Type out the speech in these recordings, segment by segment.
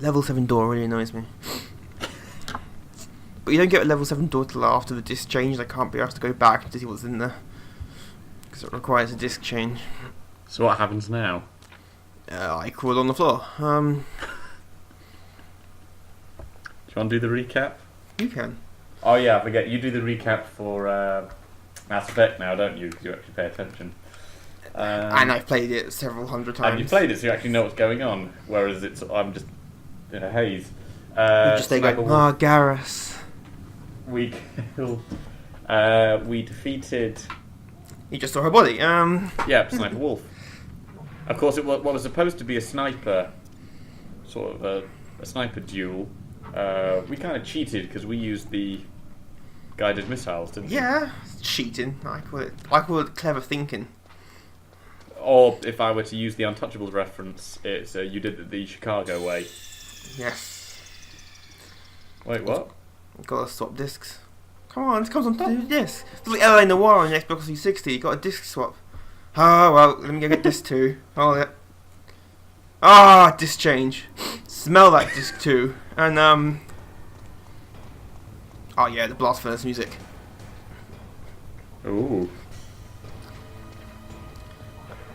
Level 7 door really annoys me. But you don't get a level 7 door till after the disc change. I can't be asked to go back to see what's in there. Because it requires a disc change. So what happens now? I crawled on the floor. Do you want to do the recap? You can. Oh yeah, I forget. You do the recap for Mass Effect now, don't you? Because you actually pay attention. And I've played it several hundred times. And you played it, so you actually know what's going on. Whereas I'm just in a haze. You just there going, Garrus. We killed. We defeated. You just saw her body. Yeah, Sniper Wolf. Of course, what was supposed to be a sniper, sort of a sniper duel. We kind of cheated because we used the guided missiles, didn't we? Yeah, cheating. I call it clever thinking. Or if I were to use the Untouchables reference, it's you did it the Chicago way. Yes. Wait, what? Gotta swap discs. Come on, this comes on top of the disc. It's like LA Noir on the Xbox 360. You got a disc swap. Oh well, let me go get disc 2. Oh yeah. Ah, disc change. Smell that disc 2. And oh yeah, the blast furnace music. Ooh.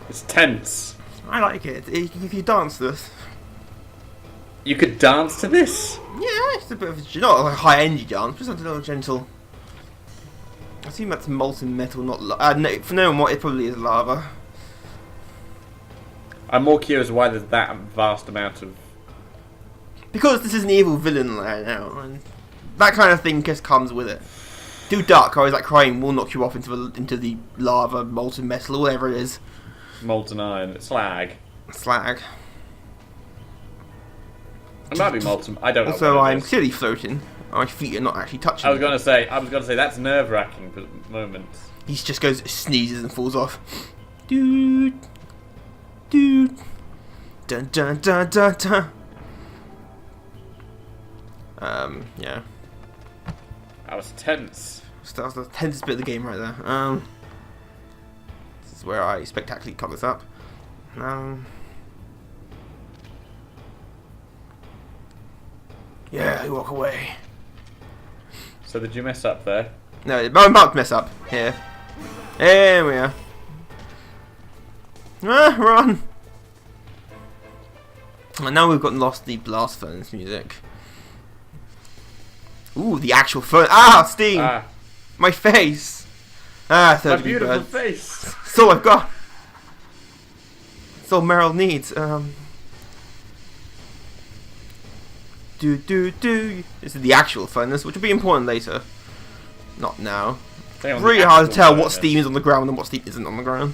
It's tense. I like it. You can dance to this. You could dance to this? Yeah, it's a bit of a, not a high-end dance, just a little gentle. I assume that's molten metal, not no, for no one, it probably is lava. I'm more curious why there's that vast amount of... Because this is an evil villain right now, and that kind of thing just comes with it. Too dark, or is that crying will knock you off into the lava, molten metal, whatever it is. Molten iron, slag. Slag. It might be molten. I don't know. Also, I'm clearly floating. My feet are not actually touching. I was gonna say that's nerve-wracking for moments. He just goes, sneezes and falls off. Dude, dude, dun dun dun dun dun. Yeah. That was tense. That was the tensest bit of the game right there. This is where I spectacularly cut this up. Yeah, you walk away. So did you mess up there? No, I'm about to mess up. Here. Here we are. Ah, run! And now we've got lost the blast furnace music. Ooh, the actual furnace. Ah, steam! Ah. My face! Ah, My 30 beautiful birds. face! That's all I've got. That's all Meryl needs. This is the actual furnace, which will be important later. Not now. It's really hard to tell what steam is on the ground and what steam isn't on the ground.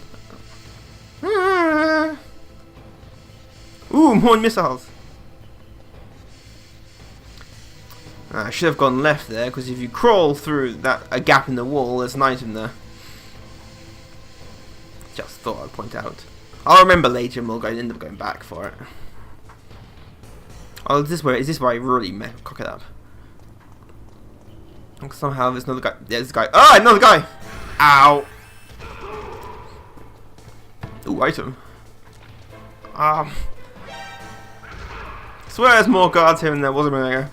Ooh, more missiles. I should have gone left there, because if you crawl through a gap in the wall, there's an item there. Just thought I'd point out. I'll remember later and we'll end up going back for it. Oh, is this where I really cock it up? And somehow there's another guy. There's this guy. Ah, another guy! Ow! Ooh, item. I swear there's more guards here than there was a minute ago.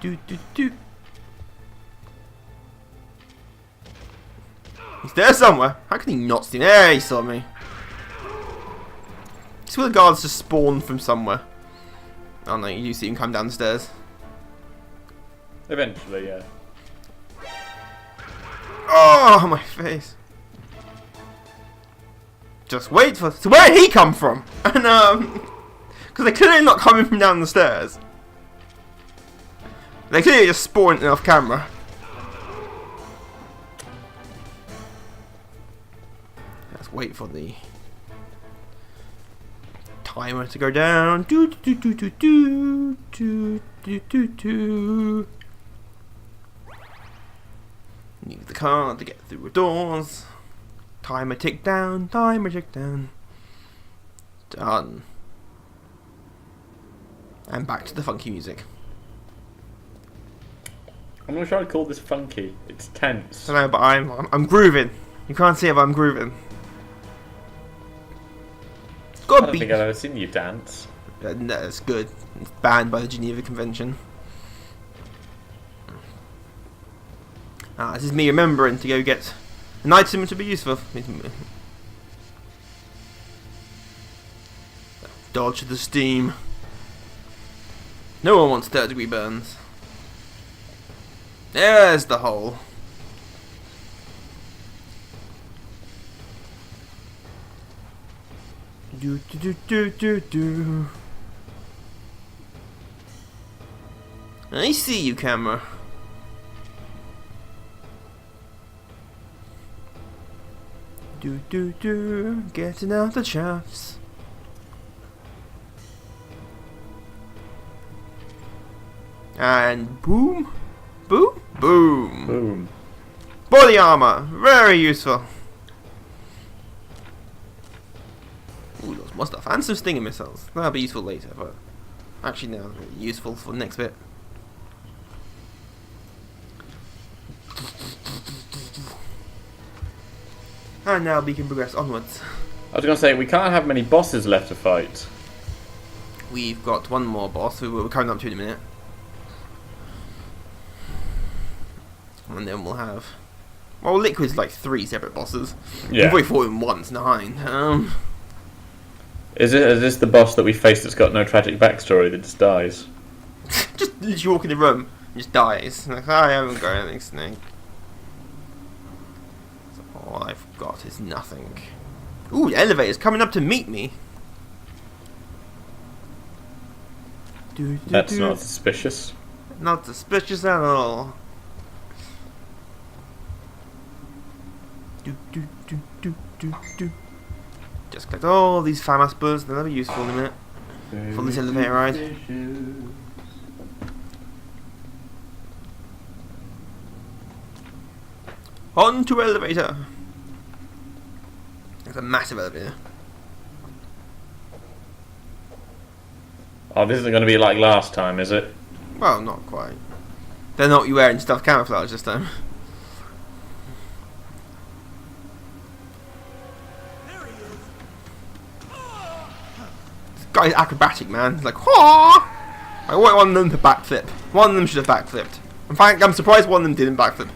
Do. He's there somewhere. How can he not see me? There, he saw me. I swear the guards just spawn from somewhere. Oh no, you do see him come down the stairs. Eventually, yeah. Oh, my face. Just wait for... So where did he come from? And, because they're clearly not coming from down the stairs. They clearly just spawned off camera. Let's wait for the timer to go down. Need the car to get through the doors. Timer tick down. Timer tick down. Done. And back to the funky music. I'm not sure I'd call this funky. It's tense. I know, but I'm grooving. You can't see it, but I'm grooving. It's got I don't think I've ever seen you dance. No, it's good. It's banned by the Geneva Convention. This is me remembering to go get an item to be useful. Dodge the steam. No one wants 3rd-degree burns. There's the hole. Do do do do do do. I see you, camera. Do do do, getting out the chaps. And boom, boom, boom. Boom. Body armor, very useful. Ooh, lots more stuff. And some stinger missiles. That'll be useful later, but actually now useful for the next bit. And now we can progress onwards. I was going to say, we can't have many bosses left to fight. We've got one more boss who we're coming up to in a minute. And then we'll have... Well, Liquid's like 3 separate bosses. Yeah. We've already fought him once, 9. Is this the boss that we faced that's got no tragic backstory that just dies? Just literally walk in the room and just dies. Like, I haven't got anything, Snake. So all I've got is nothing. Ooh, the elevator's coming up to meet me. That's not suspicious. Not suspicious at all. Do. Just collect all these FAMAS buzz, they'll be useful in a minute. For this elevator ride. On to elevator! It's a massive elevator. Oh, this isn't going to be like last time, is it? Well, not quite. They're not you wearing stuff camouflage this time. This guy's acrobatic, man. He's like, "Haw!" I want one of them to backflip. One of them should have backflipped. In fact, I'm surprised one of them didn't backflip.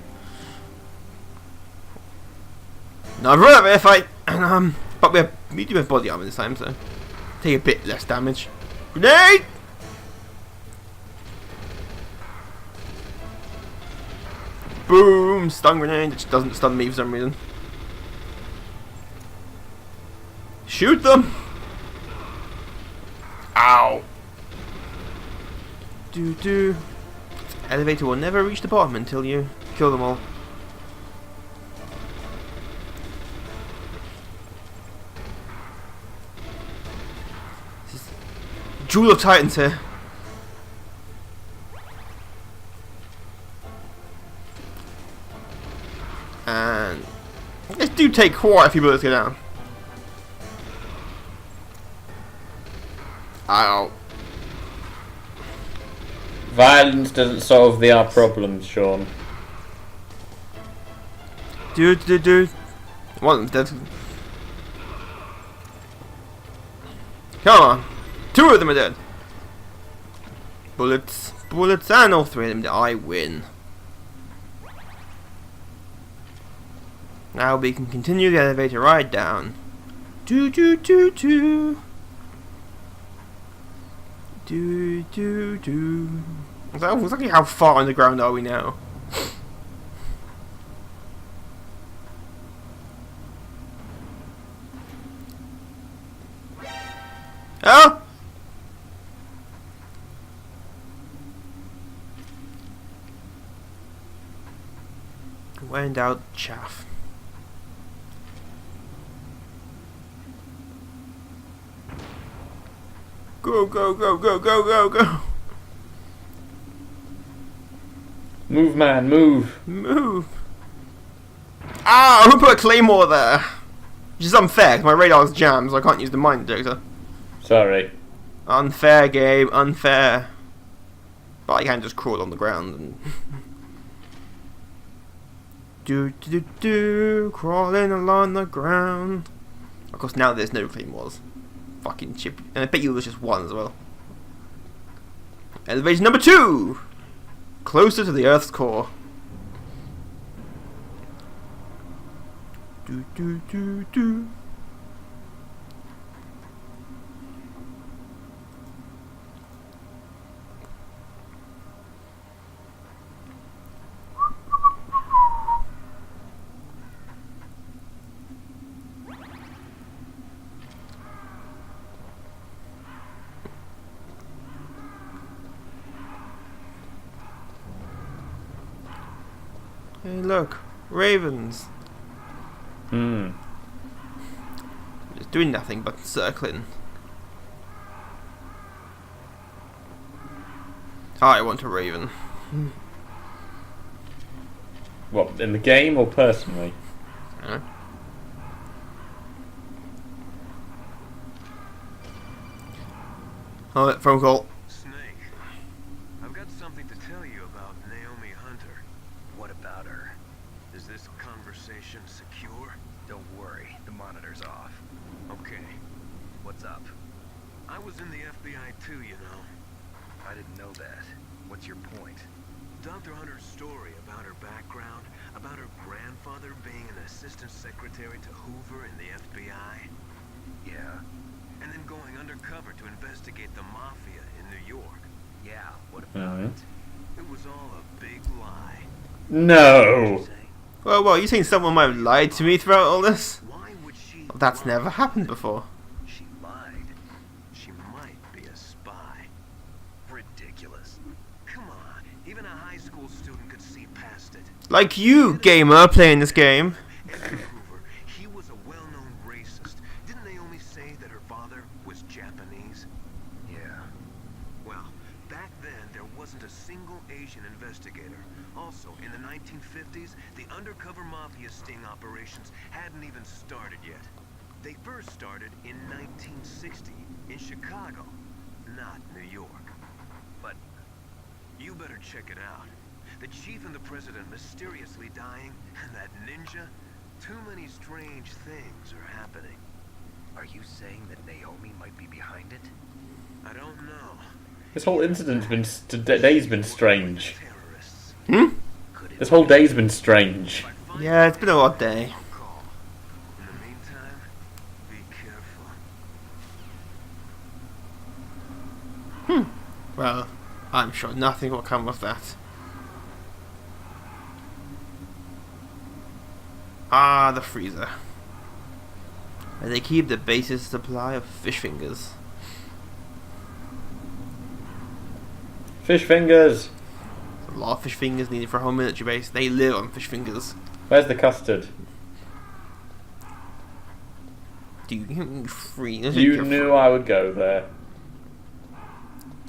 No, I've run out of air fight, and but we do have body armor this time, so take a bit less damage. Grenade! Boom! Stun grenade, which doesn't stun me for some reason. Shoot them! Ow! Do. Elevator will never reach the bottom until you kill them all. Jewel of Titans here. And this do take quite a few bullets to go down. Ow. Violence doesn't solve our problems, Sean. Do. One of them's dead. Come on. 2 of them are dead. Bullets, and all 3 of them dead. I win. Now we can continue the elevator ride down. Do. Exactly how far underground are we now? Oh! When in doubt, chaff. Go. Move, man, move. Move. Ah, who put a claymore there? Which is unfair, because my radar's jammed, so I can't use the mine detector. Sorry. Unfair, Gabe, unfair. But I can just crawl on the ground and... do, crawling along the ground. Of course, now there's no claymores. fucking chip. And I bet you it was just one as well. Elevation number 2! Closer to the Earth's core. Do do do do. Hey, look, ravens. Just doing nothing but circling. I want a raven. What, in the game or personally? Oh, phone call. Snake, I've got something to tell you about Naomi Hunter. What about her? Is this conversation secure? Don't worry, the monitor's off. Okay, what's up? I was in the FBI too, you know. I didn't know that. What's your point? Dr. Hunter's story about her background, about her grandfather being an assistant secretary to Hoover in the FBI. Yeah. And then going undercover to investigate the mafia in New York. Yeah, what about it? It was all a big lie. No! Well, you saying someone might have lied to me throughout all this? Why would she Well, that's lie? never happened before. She lied. She might be a spy. Ridiculous. Come on, even a high school student could see past it. Like you, gamer, playing this game. Edgar Hoover, he was a well-known racist. Didn't Naomi say that her father was Japanese? Yeah. Well, back then there wasn't a single Asian investigator. Also, in the 1950s, the undercover mafia sting operations hadn't even started yet. They first started in 1960 in Chicago, not New York. But you better check it out. The chief and the president mysteriously dying, and that ninja. Too many strange things are happening. Are you saying that Naomi might be behind it? I don't know. This whole incident's been... today's been strange. Terrorists. Could it This whole day's been strange. Yeah, it's been a odd day. call? In the meantime, be careful. Well, I'm sure nothing will come of that. Ah, the freezer. Where they keep the basic supply of fish fingers. Fish fingers! A lot of fish fingers needed for a whole military base. They live on fish fingers. Where's the custard? Dude, free. You knew I would go there.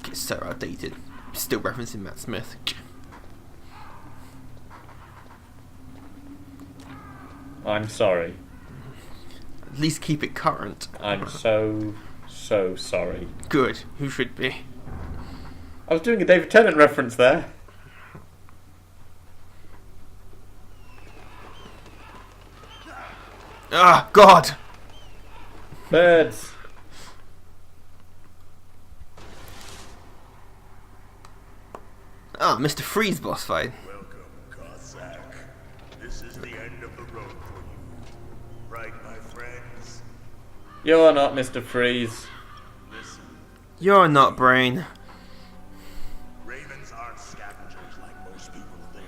It's so outdated. Still referencing Matt Smith. I'm sorry. At least keep it current. I'm so sorry. Good. Who should be? I was doing a David Tennant reference there. Ah, God! Birds. Ah, Mr. Freeze boss fight. Welcome, Cossack. This is the end of the road for you. Right, my friends? You're not Mr. Freeze. Listen, You're not Brain. ravens aren't scavengers like most people think.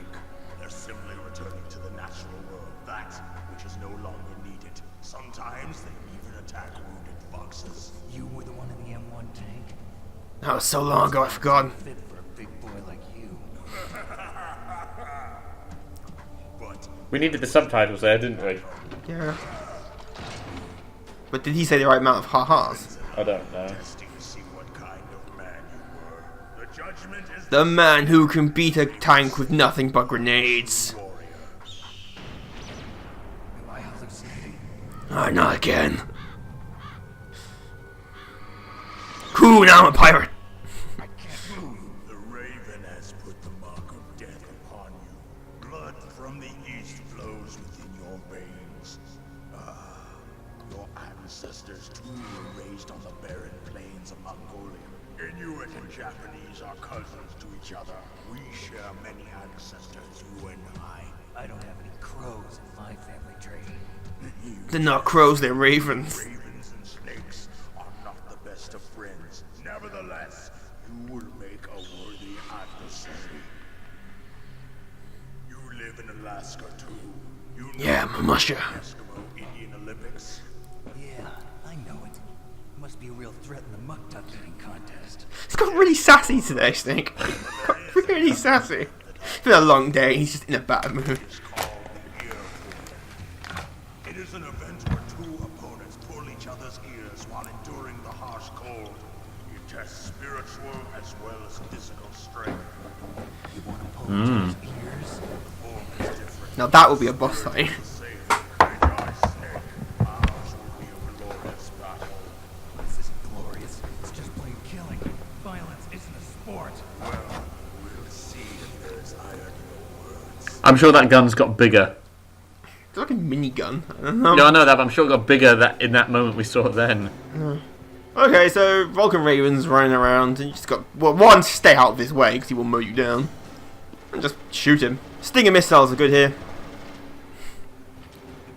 They're simply returning to the natural world, that which is no longer needed. Sometimes they even attack wounded foxes. You were the one in the M1 tank? That was so long ago, I forgot. Fit for a big boy like you. But We needed the subtitles there, didn't we? Yeah. But did he say the right amount of ha-has? I don't know. testing to see what kind of man you were. The judgment is The man who can beat a tank with nothing but grenades. warrior. Am I hallucinating? Ah, not again. Cool, now I'm a pirate. I can't move. The raven has put the mark of death upon you. Blood from the east flows within your veins. Ah, your ancestors too were raised on the Mongolian. Inuit and Japanese are cousins to each other. We share many ancestors, you and I. I don't have any crows in my family tree. They're not crows, they're ravens. Ravens and snakes are not the best of friends. Nevertheless, you will make a worthy adversary. You live in Alaska too. You know Yeah, Mamusha. Eskimo Indian Olympics. Yeah, I know it. Must be a real threat in the muck duck eating contest. He's got really sassy today, Snake. Got really sassy. It's been a long day, he's just in a bad mood. It's called the ear pull. It is an event where two opponents pull each other's ears while enduring the harsh cold. It tests spiritual as well as physical strength. You want to pull each other's ears? The form is different. Now that would be a boss fight. Same. Enjoy, Snake. Ours will be a glorious battle. This isn't glorious. It's just plain killing. Violence isn't a sport. Well, we'll see if there's iron in your words. I'm sure that gun's got bigger. It's like a minigun. No, I know that, but I'm sure it got bigger that in that moment we saw it then. Okay, so Vulcan Raven's running around, and you just got, well, one, stay out of his way, because he will mow you down. And just shoot him. Stinger missiles are good here.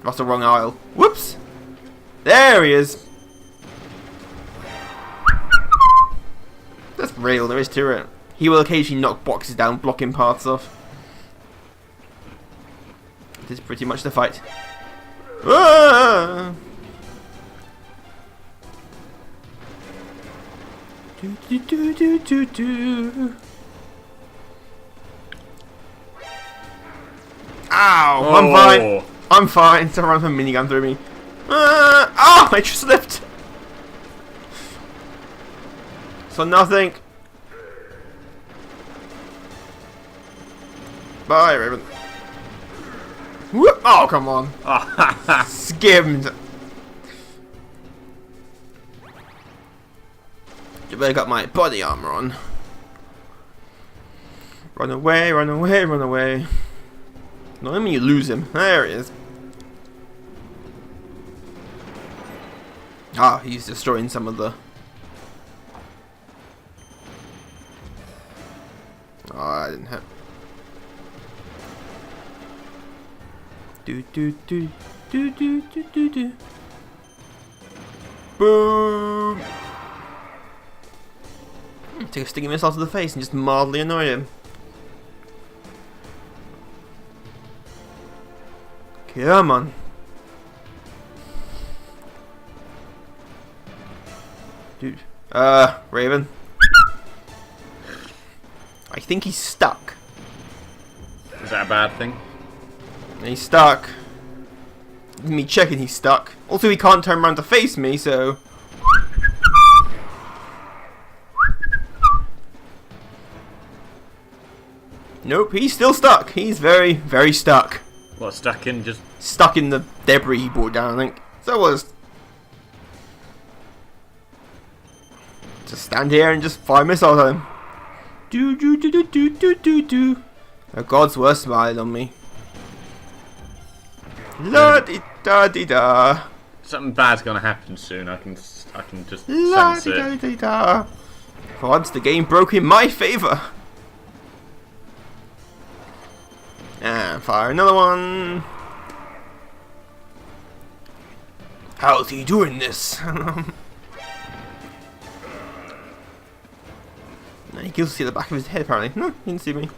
That's the wrong aisle. Whoops! There he is! That's real, there is to it. He will occasionally knock boxes down, blocking parts off. This is pretty much the fight. Ah! Do, do, do, do, do, do. Ow! I'm fine. I'm fine. Someone ran a minigun through me. Oh! I just slipped. So nothing. Bye, Raven. Whoop! Oh, come on. Skimmed. You better got my body armor on. Run away, run away, run away. No, I mean you lose him. There he is. Ah, he's destroying some of the... Oh, I didn't hit. Do do do do do do do do. Boom! Take a stinging missile to the face and just mildly annoy him. Come on. Dude. Raven. I think he's stuck. Is that a bad thing? He's stuck. Me checking he's stuck. Also, he can't turn around to face me, so... Nope, he's still stuck. He's very, very stuck. What, stuck in just... Stuck in the debris he brought down, I think. So it was. Just stand here and just fire missiles at him. Do do do do do do do do. The gods were smiling on me. La di da di da. Something bad's gonna happen soon. I can just La sense di da it. di da. For once, the game broke in my favor. And fire another one. How's he doing this? No, he can see the back of his head apparently. No, he didn't see me.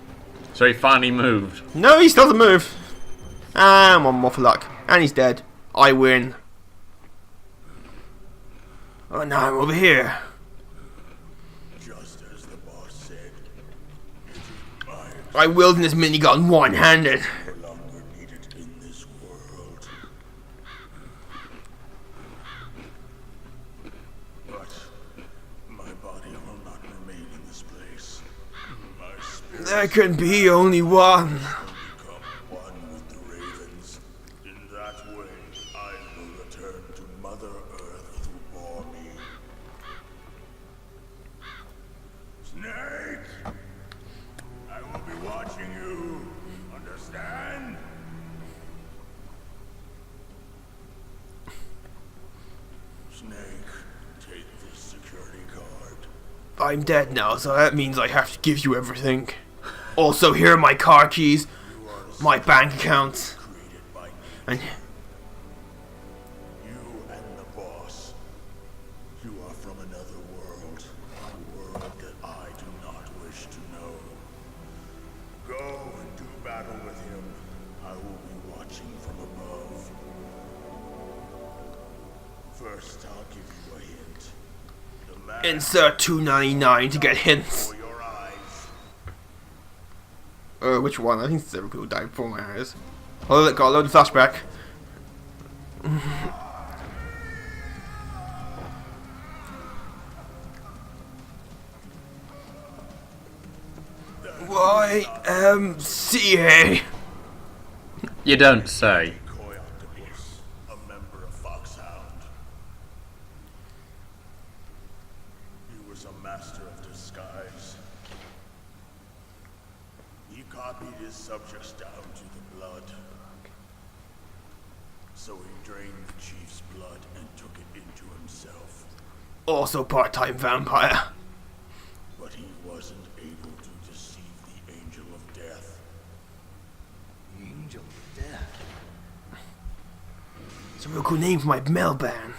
So he finally moved. No, he still doesn't move. And one more for luck. And he's dead. I win. Oh, now I'm over here. Just as the boss said, it is mine. I wielding this minigun one-handed. No longer needed in this world. But my body will not remain in this place. My spirit There can be only one. will become one with the ravens. In that way, I will return to Mother Earth who bore me. Snake! I will be watching you. Understand? Snake, take this security card. I'm dead now, so that means I have to give you everything. Also, here are my car keys, my bank accounts, Created by me. and You and the boss. You are from another world. A world that I do not wish to know. Go and do battle with him. I will be watching from above. First, I'll give you a hint. The man insert $2.99 to get hints. before your eyes. Which one? I think several people died before my eyes. Oh, look, got a load of flashback. YMCA. You don't say. Koi Octopus, a member of Foxhound. He was a master of disguise. He copied his subjects down to the blood. So he drained the chief's blood and took it into himself. Also part-time vampire. But he wasn't able to deceive the Angel of Death. The Angel of Death. It's a real cool name for my male band.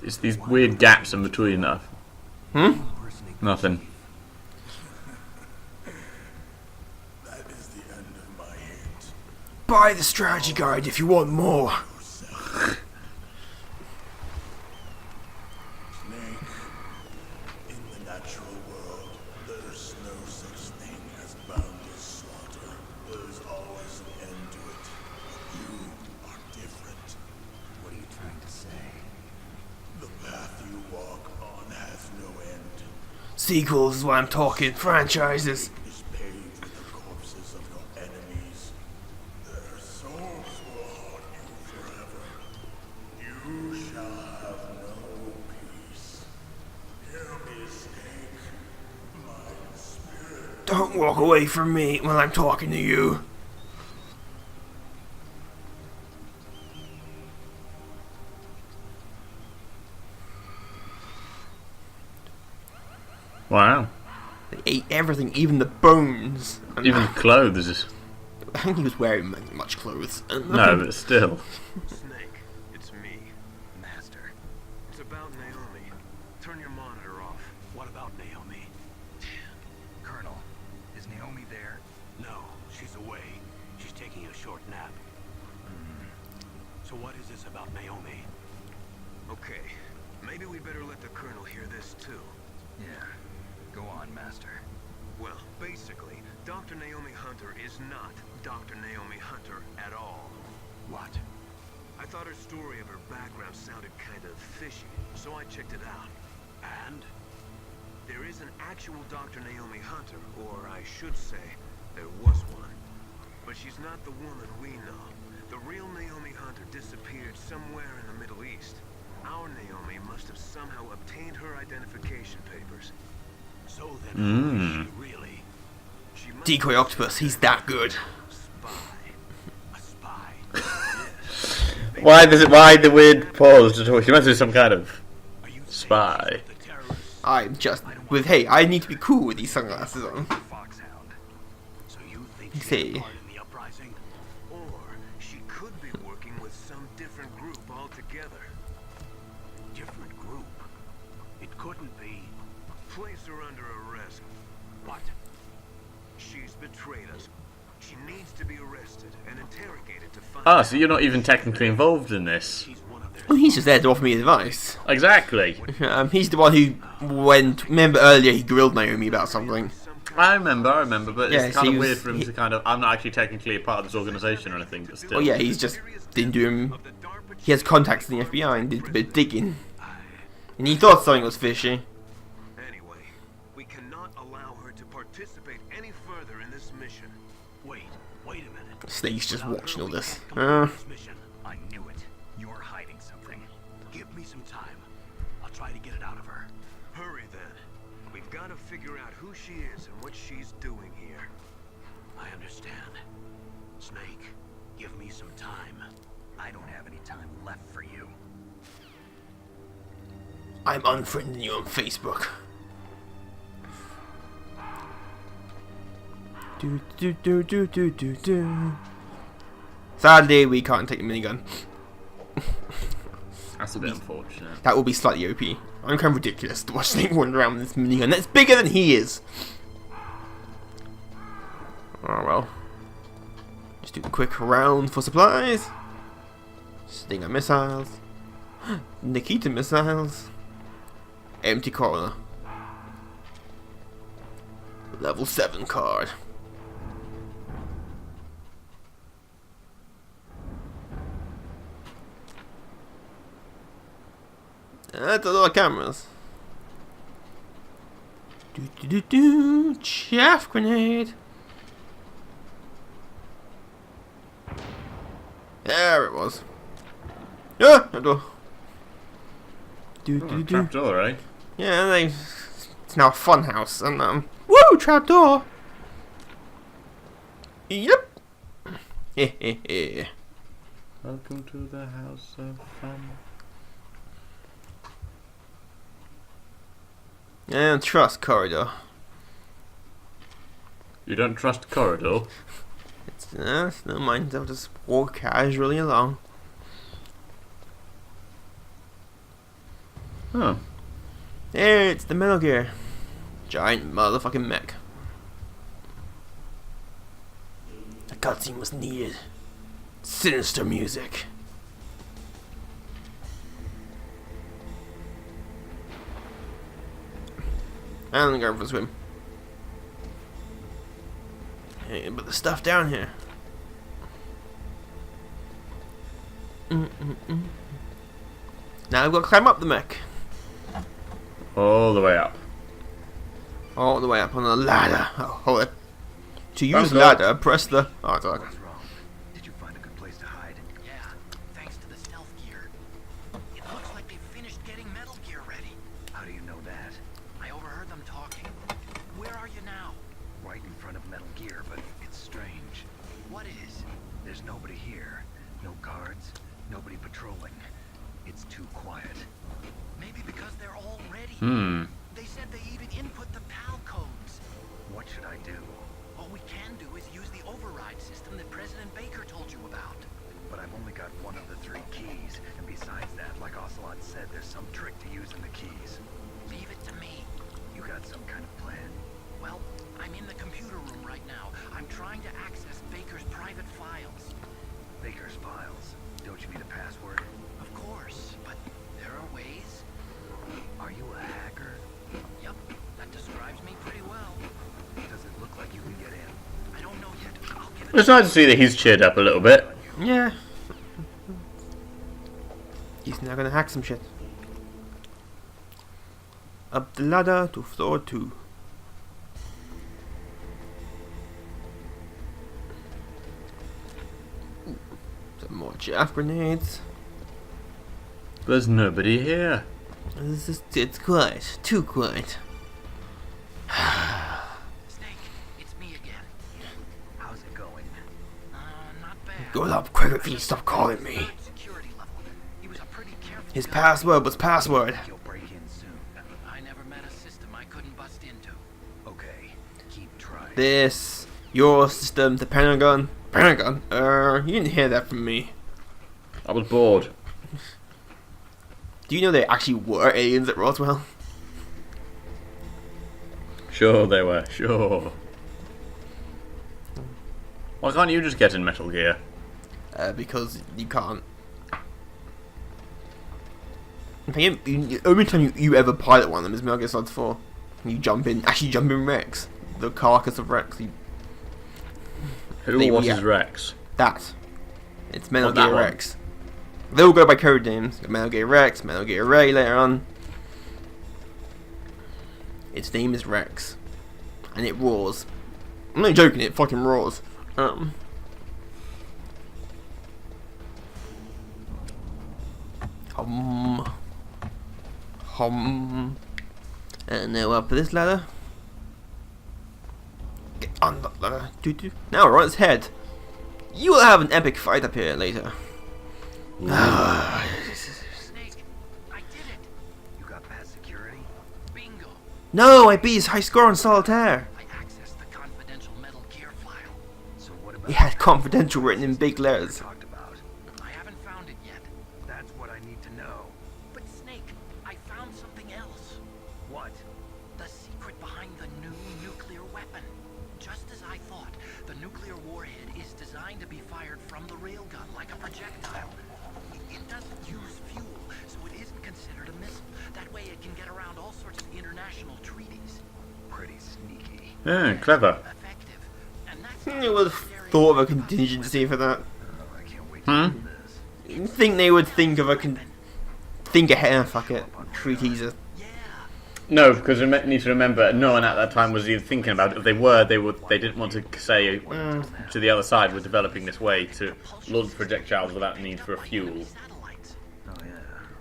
It's these weird gaps in between that. Impersonate Nothing. That is the end of my hint. Buy the strategy guide if you want more. Yourself. Snake, in the natural world, there's no such thing as boundless slaughter. There's always an end to it. But you are different. What are you trying to say? The path you walk on has no end. Sequels is what I'm talking. Franchises. Is paved with the corpses of your enemies. Their souls will haunt you forever. You shall have no peace. Hear me, Snake. My spirit. Don't walk away from me when I'm talking to you. Wow. They ate everything, even the bones. And Even clothes. I think he was wearing much clothes. No, but still. Snake, it's me, Master. It's about Naomi. Turn your monitor off. What about Naomi? Colonel, is Naomi there? No, she's away. She's taking a short nap. So what is this about Naomi? Okay, maybe we better let the Colonel hear this too. Yeah. Go on, Master. Well, basically, Dr. Naomi Hunter is not Dr. Naomi Hunter at all. What? I thought her story of her background sounded kind of fishy, so I checked it out. And? There is an actual Dr. Naomi Hunter, or I should say, there was one. But she's not the woman we know. The real Naomi Hunter disappeared somewhere in the Middle East. Our Naomi must have somehow obtained her identification papers. So then, who is she really? She must Decoy Octopus, he's that good. spy. A spy? Yes. Why the weird pause to talk? She must be some kind of Are you saying Spy. she's with the terrorists? I'm just with, hey, I need to be cool with these sunglasses on. Foxhound. So you think she's See. a part in the uprising? Or she could be working with some different group altogether. Different group. It couldn't be. Place her under arrest. What? She's betrayed us. She needs to be arrested and interrogated to find Ah, so you're not even technically involved in this. She's one of their... Well, he's just there to offer me advice. Exactly. He's the one who went. Remember earlier he grilled Naomi about something. some kind I remember, but Yeah, it's so kind he of was- weird for him he- to kind of. I'm not actually technically a part of this organisation or anything, but still. Oh yeah, he's just didn't do him. of the DARPA He has contacts in the FBI and did a bit of digging, and he thought something was fishy. Anyway, we cannot allow her to participate any further in this mission. Wait a minute. Snake's just Without watching her, all we this. can't complete this mission. I knew it. You're hiding something. Give me some time. I'll try to get it out of her. Hurry then. We've got to figure out who she is and what she's doing here. I understand. Snake, give me some time. I don't have any time left for you. I'm unfriending you on Facebook. Do do do do do do do. Sadly, we can't take the minigun. That's a bit unfortunate. That will be slightly OP. I'm kind of ridiculous to watch Snake wander around with this minigun that's bigger than he is. Oh well. Just do a quick round for supplies. Stinger missiles. Nikita missiles. Empty corner. Level 7 card. That's a lot of cameras. Do do do do. Chaff grenade. There it was. Yeah, a door. Do do do. Trapdoor, right? Yeah, it's now a fun house, and woo, trapdoor. Yep. Hehehe. Welcome to the house of fun. And trust corridor. You don't trust corridor? It's no mind. I'll just walk casually along. Huh. There, it's the Metal Gear. Giant motherfucking mech. The cutscene was needed. Sinister music. I'm going for a swim. Hey, but the stuff down here. Now I've got to climb up the mech. All the way up. All the way up on the ladder. Oh, hold it. To use Uncle. ladder, press the... Oh, it's What's wrong? Did you find a good place to hide? Yeah, thanks to the stealth gear. It looks like they finished getting Metal Gear ready. How do you know that? I overheard them talking. Where are you now? Right in front of Metal Gear, but it's strange. What is? There's nobody here. No guards. Nobody patrolling. It's too quiet. Maybe because they're all ready. They said they even input the PAL codes. What should I do? All we can do is use the override system that President Baker told you about. But I've only got one of the 3 keys, and besides that, like Ocelot said, there's some trick to using the keys. Leave it to me. You got some kind of plan? Well, I'm in the computer room right now. I'm trying to access Baker's private files. Baker's files. Don't you need a password? Of course, but there are ways. Are you a hacker? Yep, that describes me pretty well. Does it look like you can get in? I don't know yet. I'll give it It's nice to see that he's cheered up a little bit. Yeah. He's now gonna hack some shit. Up the ladder to floor 2. Ooh, some more chaff grenades. There's nobody here. It's quiet. Too quiet. Snake, it's me again. How's it going? Not bad. Go up quicker if you stop calling me. Security level. He was a pretty careful His guy. password was password. You'll break in soon. I never met a system I couldn't bust into. Okay, keep trying. This, your system, the Pentagon. Pentagon? You didn't hear that from me. I was bored. Do you know there actually were aliens at Roswell? Sure they were, sure. Why can't you just get in Metal Gear? Because you can't. In fact, the only time you ever pilot one of them is Metal Gear Solid 4. You jump in, actually jump in Rex. The carcass of Rex. What is Rex? That. It's Metal Oh, that Gear one. Rex. They all go by code names. Metal Gear Rex, Metal Gear Ray later on. Its name is Rex. And it roars. I'm not joking, it fucking roars. And now up for this ladder. Get on the ladder. Now we're on its head. You will have an epic fight up here later. Snake, I did it. You got past No, I beat his high score on solitaire. I accessed the confidential Metal Gear file. So what about He had confidential written in big letters. talked about? I haven't found it yet. That's what I need to know. But Snake, I found something else. What? The secret behind the new nuclear weapon. Just as I thought, the nuclear warhead is designed to be fired from the railgun like a projectile. It doesn't use fuel, so it isn't considered a missile. That way it can get around all sorts of international treaties. Pretty sneaky. Yeah, clever. Effective. And that's I would have thought of a contingency for that. Oh, I can't wait to do this. You'd think they would think of a think ahead. Fuck it. Treaties are. Yeah. No, because we need to remember, no one at that time was even thinking about it. If they were, they didn't want to say to the other side, we're developing this way to launch projectiles without need for a fuel. Satellites. Oh yeah,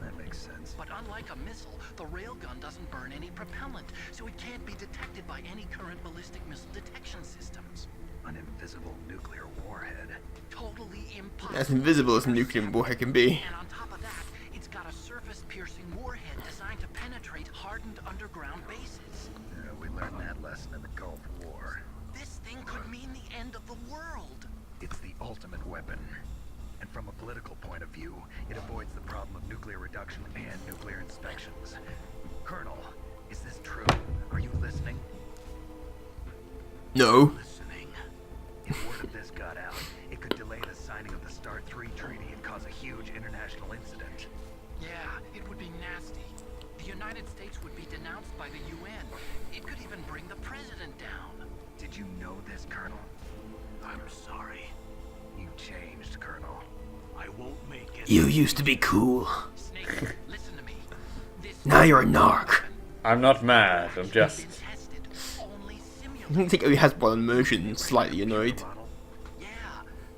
that makes sense. But unlike a missile, the railgun doesn't burn any propellant, so it can't be detected by any current ballistic missile detection systems. An invisible nuclear warhead. Totally impossible. As invisible as a nuclear warhead can be. And on top of that, it's got a surface-piercing warhead designed to penetrate hardened underground bases. Yeah, we learned that lesson in the Gulf War. This thing could mean the end of the world. It's the ultimate weapon. And from a political point of view, it avoids the problem of nuclear reduction and nuclear inspections. Colonel, is this true? Are you listening? No. Listening. If word of this got out, it could delay the signing of the START 3 treaty and cause a huge international incident. Yeah, it would be nasty. The United States would be denounced by the UN. It could even bring the president down. Did you know this, Colonel? I'm sorry. You changed, Colonel. I won't make it. You used to be cool. Snake, listen to me. This Now you're a narc. I'm not mad, I'm just... been tested, only I simulated. think he has one emotion, slightly annoyed. Ronald? Yeah,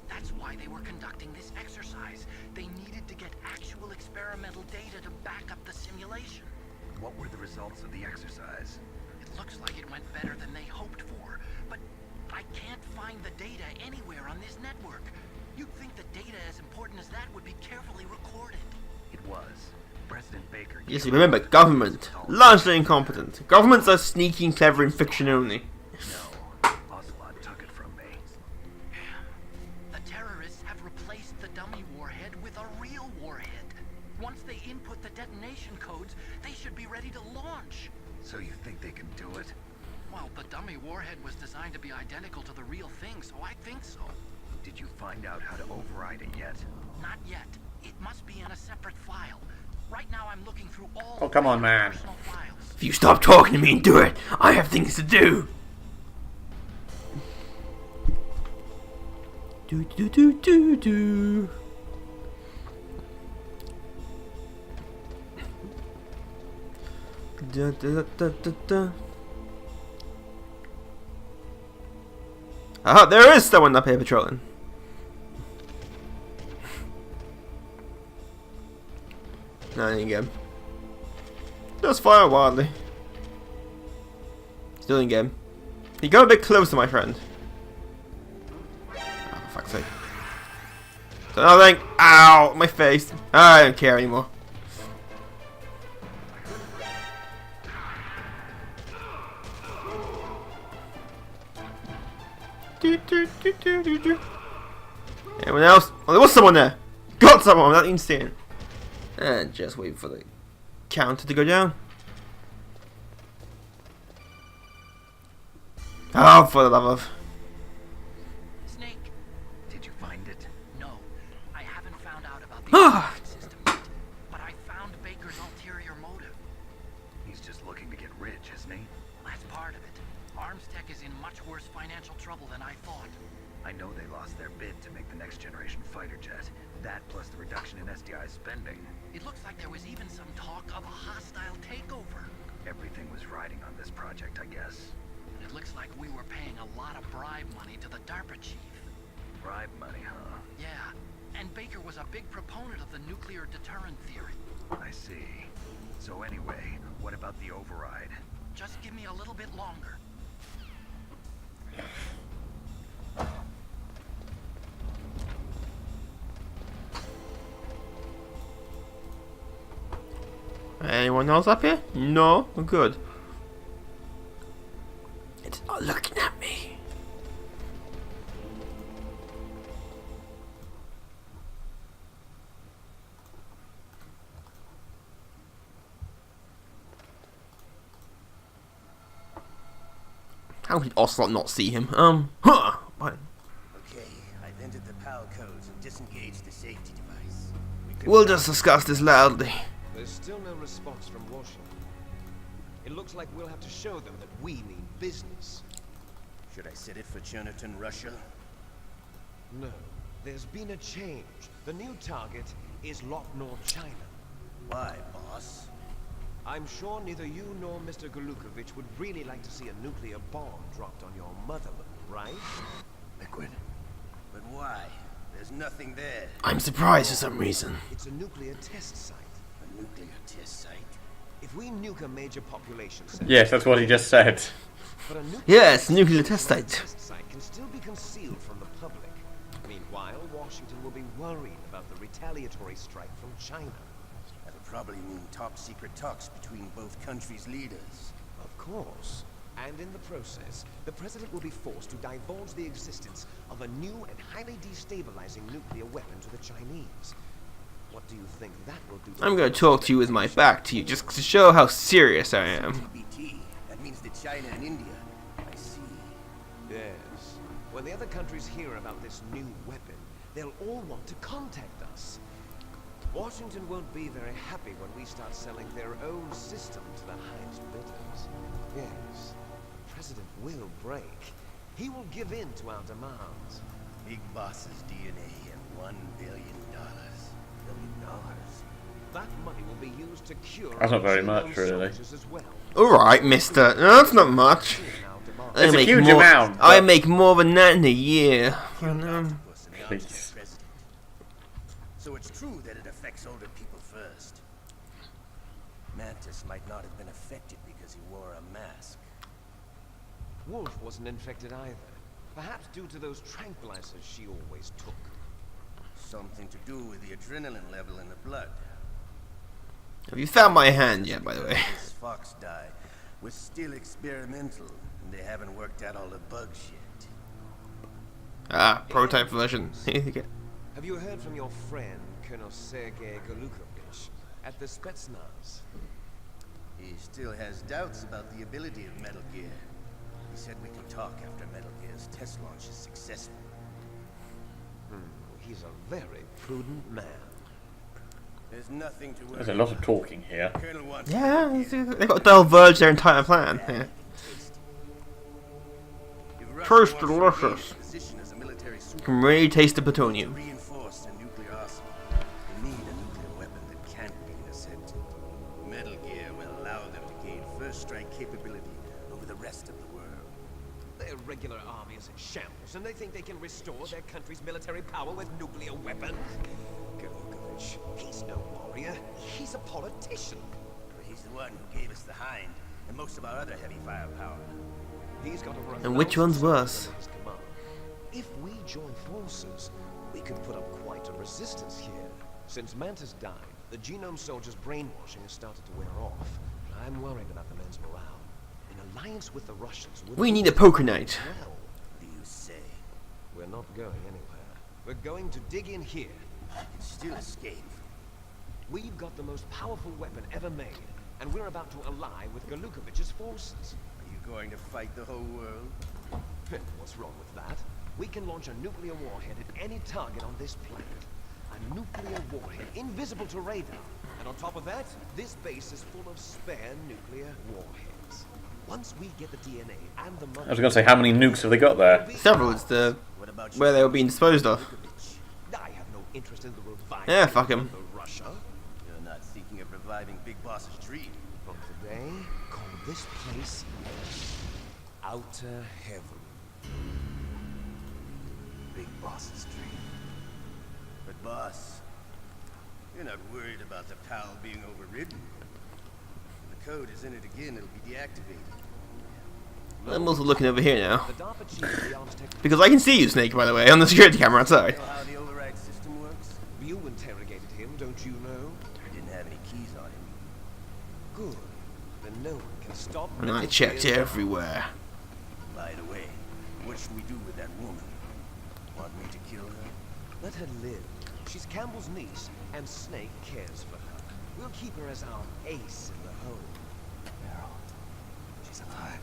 that's why they were conducting this exercise. They needed to get actual experimental data to back up the simulation. What were the results of the exercise? It looks like it went better than they hoped for, but I can't find the data anywhere on this network. You'd think the data as important as that would be carefully recorded. It was. President Baker... Yes, remember, government. Largely incompetent. Governments are sneaky and clever in fiction only. No. Ocelot took it from me. The terrorists have replaced the dummy warhead with a real warhead. Once they input the detonation codes, they should be ready to launch. So you think they can do it? Well, the dummy warhead was designed to be identical to the real thing, so I think so. Did you find out how to override it yet? Not yet. It must be in a separate file. Right now I'm looking through all Oh, come on, Baker's man. personal files. If you stop talking to me and do it, I have things to do. Do do do do do. Da, da, da, da, da. Ah, there is someone up here patrolling. No, I didn't get him. Just fire wildly. Still didn't get him. He got a bit closer, my friend. Oh, for fuck's sake. So nothing. Ow, my face. I don't care anymore. Anyone else? Oh, there was someone there. Got someone without even seeing. And just wait for the counter to go down. Oh, for the love of. Snake, Did you find it? no. I haven't found out about the Ah. operating system yet. But I found Baker's ulterior motive. He's just looking to get rich, isn't he? That's part of it. Arms Tech is in much worse financial trouble than I thought. I know they lost their bid to make the next generation fighter jet. That plus the reduction in SDI spending. It looks like there was even some talk of a hostile takeover. Everything was riding on this project, I guess. It looks like we were paying a lot of bribe money to the DARPA chief. Bribe money, huh? Yeah, and Baker was a big proponent of the nuclear deterrent theory. I see. So anyway, what about the override? Just give me a little bit longer. Anyone else up here? No? Good. How could Ocelot not see him? Huh. What? Okay, I've entered the PAL codes and disengaged the safety device. We'll just discuss this loudly. There's still no response from Washington. It looks like we'll have to show them that we mean business. Should I set it for Cherniton, Russia? No, there's been a change. The new target is Locknor, China. Why, boss? I'm sure neither you nor Mr. Golukovich would really like to see a nuclear bomb dropped on your motherland, right? Liquid. But why? There's nothing there. I'm surprised for some reason. It's a nuclear test site. A nuclear test site? If we nuke a major population center... Yes, that's what he just said. But a nuclear Yes, nuclear test site. test site can still be concealed from the public. Meanwhile, Washington will be worried about the retaliatory strike from China. That'll probably mean top-secret talks between both countries' leaders. Of course. And in the process, the president will be forced to divulge the existence of a new and highly destabilizing nuclear weapon to the Chinese. What do you think that will do to I'm gonna talk to you with my back to you, just to show how serious I am. TBT. That means that China and India. I see. Yes. When the other countries hear about this new weapon, they'll all want to contact us. Washington won't be very happy when we start selling their own system to the highest bidders. Yes. The president will break. He will give in to our demands. Big Boss's DNA and $1 billion. $1 billion. That money will be used to cure That's not very our much, really. soldiers as well. Alright, mister. No, that's not much. I It's a make huge more, amount, I but- make more than that in a year. Please. So it's true that it affects older people first. Mantis might not have been affected because he wore a mask. Wolf wasn't infected either. Perhaps due to those tranquilizers she always took. Something to do with the adrenaline level in the blood. Have you found my hand yet, by the way? This fox dye was still experimental, and they haven't worked out all the bugs yet. Ah, prototype version. Have you heard from your friend, Colonel Sergei Golukovich, at the Spetsnaz? He still has doubts about the ability of Metal Gear. He said we can talk after Metal Gear's test launch is successful. He's a very prudent man. There's nothing to worry There's a lot of talking here. about. Colonel wants Yeah, they've got to divulge their entire plan. Yeah. First, delicious. Can really taste the plutonium. Reinforce a nuclear arsenal. We need a nuclear weapon that can't be intercepted. Metal Gear will allow them to gain first strike capability over the rest of the world. Their regular army is in shambles, and they think they can restore their country's military power with nuclear weapons? Golukovich, he's no warrior. He's a politician. He's the one who gave us the Hind and most of our other heavy firepower. He's got over And which one's worse? at his command. If we join forces, we could put up quite a resistance here. Since Mantis died, the Genome Soldiers' brainwashing has started to wear off. I'm worried about the men's morale. An alliance with the Russians would We be need a poker night. well. Do you say? We're not going anywhere. We're going to dig in here. I can still escape. We've got the most powerful weapon ever made, and we're about to ally with Golukovich's forces. Are you going to fight the whole world? What's wrong with that? We can launch a nuclear warhead at any target on this planet. A nuclear warhead, invisible to radar. And on top of that, this base is full of spare nuclear warheads. Once we get the DNA and the money... I was going to say, how many nukes have they got there? Several. It's the What about where they were being disposed of. I have no interest in the revival Yeah, fuck him. of Russia. You're not thinking of reviving Big Boss's dream. From today, call this place Outer Heaven. Big Boss's dream. But boss, you're not worried about the PAL being overridden. If the code is in it again, it'll be deactivated. I'm also looking over here now. The DARPA chief of the arms tech... Because I can see you, Snake, by the way, on the security camera outside. You know how the override system works? You interrogated him, don't you know? I didn't have any keys on him. Good. Then no one can stop... And I Metal checked Gear. everywhere. By the way, what should we do with that woman? Want me to kill her? Let her live. She's Campbell's niece, and Snake cares for her. We'll keep her as our ace in the hole. Meryl, she's alive.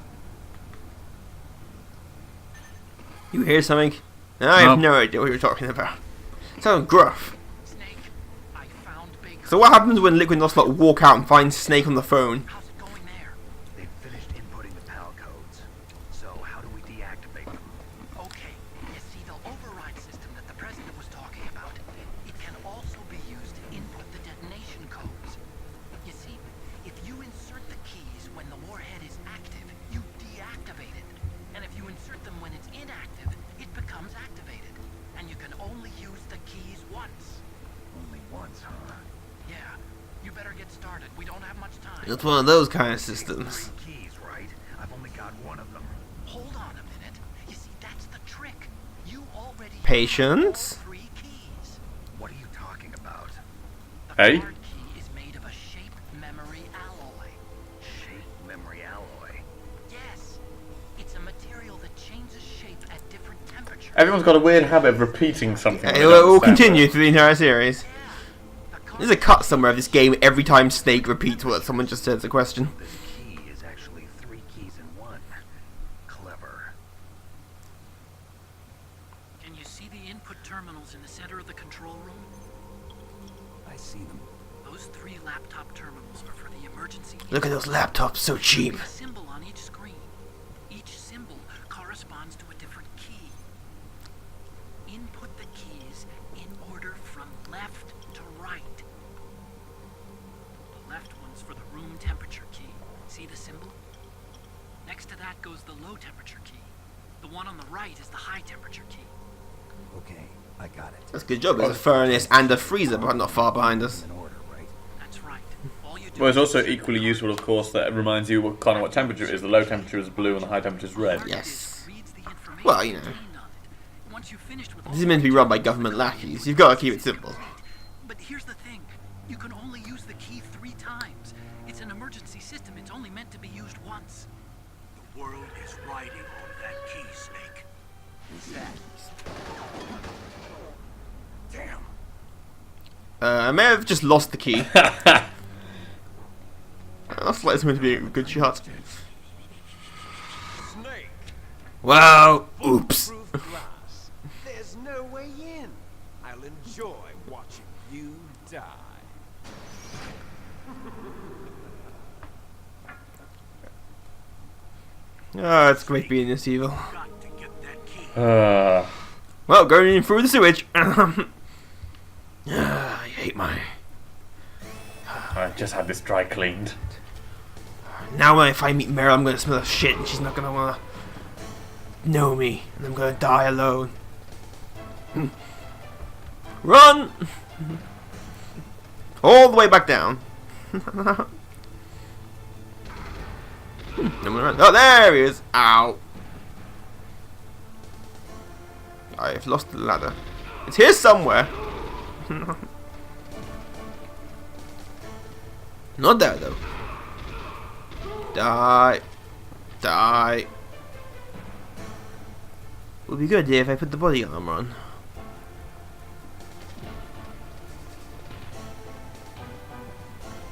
You hear something? I have No. no idea what you're talking about. Sounds gruff. Snake, I found Baker. So what happens when Liquid and Ocelot walk out and find Snake on the phone? How's it going there? They've finished inputting the PAL codes. So how do we deactivate them? Okay, you see the override system that the president was talking about. It can also be used to input the detonation codes. You see, if you insert the keys when the warhead is active, you deactivate it. And if you insert them when it's inactive, it becomes activated. And you can only use the keys once. Only once, huh? Yeah, you better get started. We don't have much time. It's one of those kind of systems. 3 keys, right? I've only got one of them. Hold on a minute. You see, that's the trick. You already Patience? have all 3 keys. What are you talking about? The Hey? card key is made of a shape memory alloy. Shape memory alloy. Yes, it's a material that changes shape at different temperatures. Everyone's got a weird habit of repeating something. when It they don't will understand continue it. through the entire series. Yeah, the There's a cut somewhere of this game every time Snake repeats what someone just says a question. This key is actually 3 keys in one. Clever. Can you see the input terminals in the center of the control room? I see them. Those 3 laptop terminals are for the emergency. Look at those laptops, so cheap. There's a symbol on each screen. Each symbol corresponds to a different key. Input the keys in order from left to right. The left one's for the room temperature key. See the symbol? Next to that goes the low temperature key. The one on the right is the high temperature key. Okay, I got it. That's a good job. There's a furnace and a freezer, but not far behind us. In order, right? That's right. All you do Well, it's is also equally useful, of course, that it reminds you what kind of what temperature it is. The low temperature is blue and the high temperature is red. Yes. reads the information Well, you know. contained on it. Once you've finished with all This is meant to be run by government lackeys. You've got to keep it simple. But here's the thing. You can only use the key 3 times. It's an emergency system. It's only meant to be used once. The world is riding on that key, Snake. Who's that? Damn. I may have just lost the key. That's like meant to be a good shot. Snake! Wow. Oops. Proof glass. There's no way in. I'll enjoy watching you die. Ah, it's great being this evil. Got to get that key. Well, going in through the sewage. I hate my... I just had this dry cleaned. Now when if I meet Meryl, I'm gonna smell of shit and she's not gonna wanna know me. And I'm gonna die alone. Run! All the way back down. Oh, there he is. Ow. I've lost the ladder. It's here somewhere. Not there though. Die. Die. Would be good if I put the body armor on.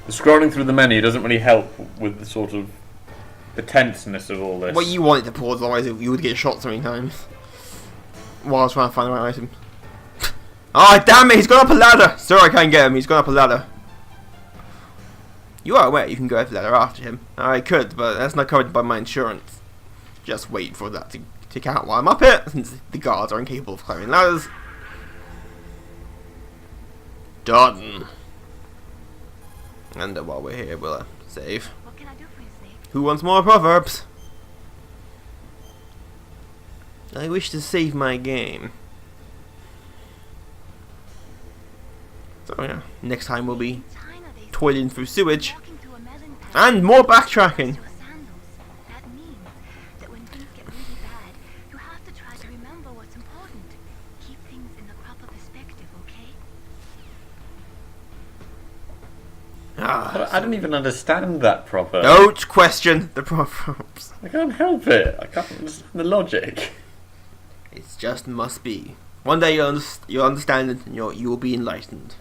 The scrolling through the menu doesn't really help with the sort of the tenseness of all this. Well, you want it to pause, otherwise you would get shot so many times. While I was trying to find the right item. Oh, damn it, he's gone up a ladder! Sorry, I can't get him, he's gone up a ladder. You are aware you can go up the ladder after him. I could, but that's not covered by my insurance. Just wait for that to tick out while I'm up here, since the guards are incapable of climbing ladders. Done. And while we're here, we'll save. What can I do for you, Snake? Who wants more proverbs? I wish to save my game. So yeah, next time we'll be China, they say, toiling through sewage walking through a melon patch and more backtracking. your sandals. That means that when things get really bad, you have to try to remember what's important. Keep things in the proper perspective, okay? Ah, I don't even understand that proper. don't question the proverbs. I can't help it. I can't understand the logic. It just must be. One day you'll understand it and you will be enlightened.